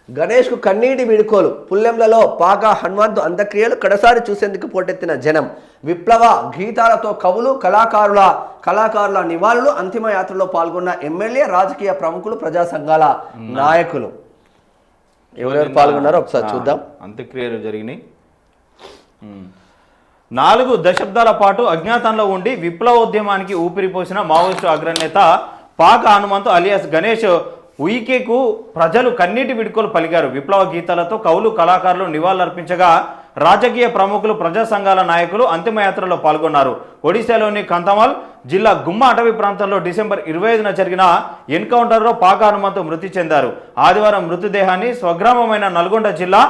గణేష్కు కన్నీటి వీడుకోలు. పుల్లెంలలో పాక హనుమంతు అంత్యక్రియలు కడసారి చూసేందుకు పోటెత్తిన జనం. విప్లవ గీతాలతో కవులు కళాకారుల నివాళులు. అంతిమ యాత్రలో పాల్గొన్న ఎమ్మెల్యే, రాజకీయ ప్రముఖులు, ప్రజా సంఘాల నాయకులు. ఎవరెవరు పాల్గొన్నారో ఒకసారి చూద్దాం. అంత్యక్రియలు జరిగినాయి. 4 దశాబ్దాల పాటు అజ్ఞాతంలో ఉండి విప్లవోద్యమానికి ఊపిరిపోసిన మావోయిస్టు అగ్రనేత పాక హనుమంతు అలియాస్ గణేష్ ఉయికేకు ప్రజలు కన్నీటి విడుకోలు పలికారు. విప్లవ గీతాలతో కవులు కళాకారులు నివాళులర్పించగా రాజకీయ ప్రముఖులు, ప్రజా సంఘాల నాయకులు అంతిమయాత్రలో పాల్గొన్నారు. ఒడిశాలోని కంధమాల్ జిల్లా గుమ్మ అటవీ ప్రాంతంలో డిసెంబర్ 25న జరిగిన ఎన్కౌంటర్లో పాక హనుమంతు మృతి చెందారు. ఆదివారం మృతదేహాన్ని స్వగ్రామమైన నల్గొండ జిల్లా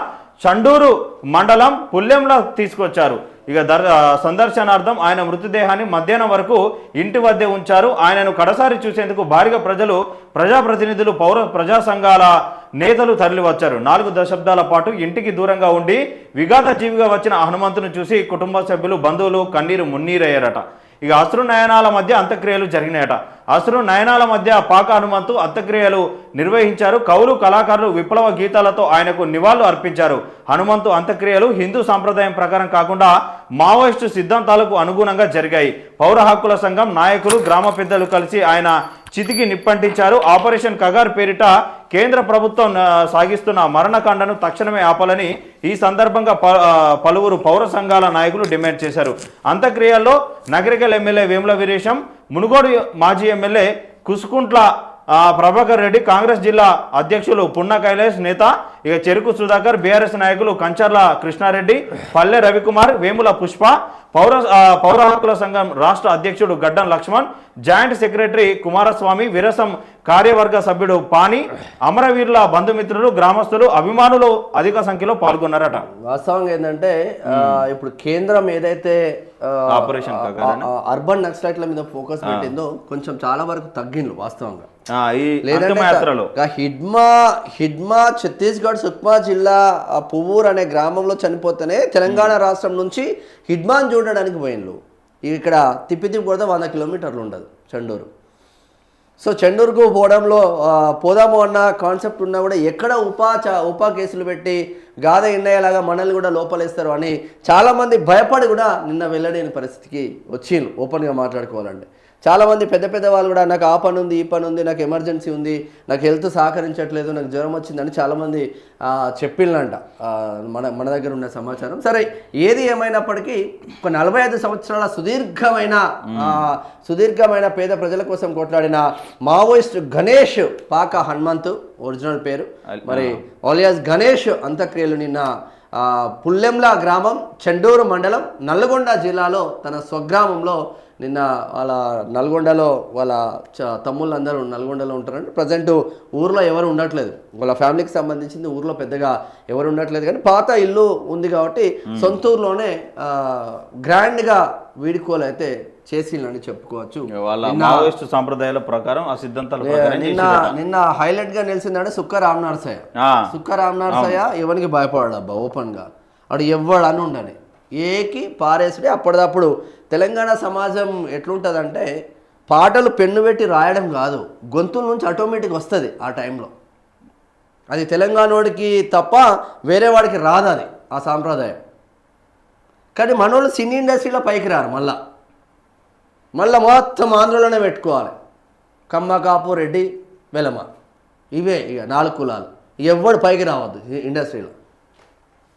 చండూరు మండలం పుల్లెంలో తీసుకొచ్చారు. ఇక సందర్శనార్థం ఆయన మృతదేహాన్ని మధ్యాహ్నం వరకు ఇంటి వద్దే ఉంచారు. ఆయనను కడసారి చూసేందుకు భారీగా ప్రజలు, ప్రజాప్రతినిధులు, ప్రజా సంఘాల నేతలు తరలివచ్చారు. 4 దశాబ్దాల పాటు ఇంటికి దూరంగా ఉండి విఘాత జీవిగా వచ్చిన హనుమంతును చూసి కుటుంబ సభ్యులు, బంధువులు కన్నీరు మున్నీరయ్యారట. ఇక అశ్రు నయనాల మధ్య అంత్యక్రియలు జరిగినాయట. అశ్రు నయనాల మధ్య పాక హనుమంతు అంత్యక్రియలు నిర్వహించారు. కవులు కళాకారులు విప్లవ గీతాలతో ఆయనకు నివాళులు అర్పించారు. హనుమంతు అంత్యక్రియలు హిందూ సాంప్రదాయం ప్రకారం కాకుండా మావోయిస్టు సిద్ధాంతాలకు అనుగుణంగా జరిగాయి. పౌర హక్కుల సంఘం నాయకులు, గ్రామ పెద్దలు కలిసి ఆయన చితికి నిప్పంటించారు. ఆపరేషన్ కగార్ పేరిట కేంద్ర ప్రభుత్వం సాగిస్తున్న మరణకాండను తక్షణమే ఆపాలని ఈ సందర్భంగా పలువురు పౌర సంఘాల నాయకులు డిమాండ్ చేశారు. అంత్యక్రియల్లో నగరికల్ ఎమ్మెల్యే వేముల వీరేశం, మునుగోడు మాజీ ఎమ్మెల్యే కుసుకుంట్ల ప్రభాకర్ రెడ్డి, కాంగ్రెస్ జిల్లా అధ్యక్షులు పున్న కైలాస్ నేత, ఇక చెరుకు సుధాకర్, బీఆర్ఎస్ నాయకులు కంచర్ల కృష్ణారెడ్డి, పల్లె రవికుమార్, వేముల పుష్ప, పౌర హక్కుల సంఘం రాష్ట్ర అధ్యక్షుడు గడ్డం లక్ష్మణ్, జాయింట్ సెక్రటరీ కుమారస్వామి, విరసం కార్యవర్గ సభ్యుడు పాని, అమరవీరుల బంధుమిత్రులు, గ్రామస్తులు, అభిమానులు అధిక సంఖ్యలో పాల్గొన్నారట. వాస్తవంగా ఏంటంటే ఇప్పుడు కేంద్రం ఏదైతే ఆపరేషన్ అర్బన్ నక్సలైట్ల మీద ఫోకస్ పెట్టిందో కొంచెం చాలా వరకు తగ్గిండ్రు వాస్తవంగా. హిడ్మా ఛత్తీస్గఢ్ సుక్మా జిల్లా పువ్వూరు అనే గ్రామంలో చనిపోతేనే తెలంగాణ రాష్ట్రం నుంచి హిడ్మాన్ చూడడానికి పోయిండ్రు. ఇక్కడ తిప్పి కొడితే 100 కిలోమీటర్లు ఉండదు చెండూరు. సో చెండూరుకు పోదాము అన్న కాన్సెప్ట్ ఉన్నా కూడా ఎక్కడ ఉపా కేసులు పెట్టి గాథ ఎండయ్యేలాగా మనల్ని కూడా లోపలేస్తారు అని చాలామంది భయపడి కూడా నిన్న వెళ్ళలేని పరిస్థితికి వచ్చిండ్రు. ఓపెన్గా మాట్లాడుకోవాలంటే చాలామంది పెద్ద పెద్ద వాళ్ళు కూడా నాకు ఆ పని ఉంది, ఈ పని ఉంది, నాకు ఎమర్జెన్సీ ఉంది, నాకు హెల్త్ సహకరించట్లేదు, నాకు జ్వరం వచ్చిందని చాలామంది చెప్పిండ్రంట మన దగ్గర ఉన్న సమాచారం. సరే, ఏది ఏమైనప్పటికీ ఒక 45 సంవత్సరాల సుదీర్ఘమైన పేద ప్రజల కోసం కొట్లాడిన మావోయిస్ట్ గణేష్ పాక హనుమంతు ఒరిజినల్ పేరు మరి అలియాస్ గణేష్ అంత్యక్రియలు నిన్న పుల్లెంల గ్రామం, చెండూరు మండలం, నల్గొండ జిల్లాలో తన స్వగ్రామంలో నిన్న నల్గొండలో వాళ్ళ తమ్ముళ్ళందరూ నల్గొండలో ఉంటారండి. ప్రజెంట్ ఊర్లో ఎవరు ఉండట్లేదు, వాళ్ళ ఫ్యామిలీకి సంబంధించింది ఊర్లో పెద్దగా ఎవరు ఉండట్లేదు. కానీ పాత ఇల్లు ఉంది కాబట్టి సొంత ఊర్లోనే గ్రాండ్గా వీడుకోలు అయితే చేసిందని చెప్పుకోవచ్చు. సాంప్రదాయాల ప్రకారం ఆ సిద్ధాంతాల నిన్న హైలైట్ గా నిలిచిందంటే సుక్క రామనారసయ్య ఎవరికి భయపడాడు అబ్బా, ఓపెన్ గా అడు ఎవ్వడు అని ఉండని ఏకి పారేసుడే. అప్పటిదప్పుడు తెలంగాణ సమాజం ఎట్లుంటుందంటే పాటలు పెన్ను పెట్టి రాయడం కాదు, గొంతుల నుంచి ఆటోమేటిక్ వస్తుంది ఆ టైంలో. అది తెలంగాణోడికి తప్ప వేరే వాడికి రాదు అది ఆ సాంప్రదాయం. కానీ మనోళ్ళు సినీ ఇండస్ట్రీలో పైకి రారు. మళ్ళీ మొత్తం ఆంధ్రలోనే పెట్టుకోవాలి. కమ్మ, కాపు, రెడ్డి, వెలమ, ఇవే ఇక 4 కులాలు. ఎవ్వడు పైకి రావద్దు ఇండస్ట్రీలో.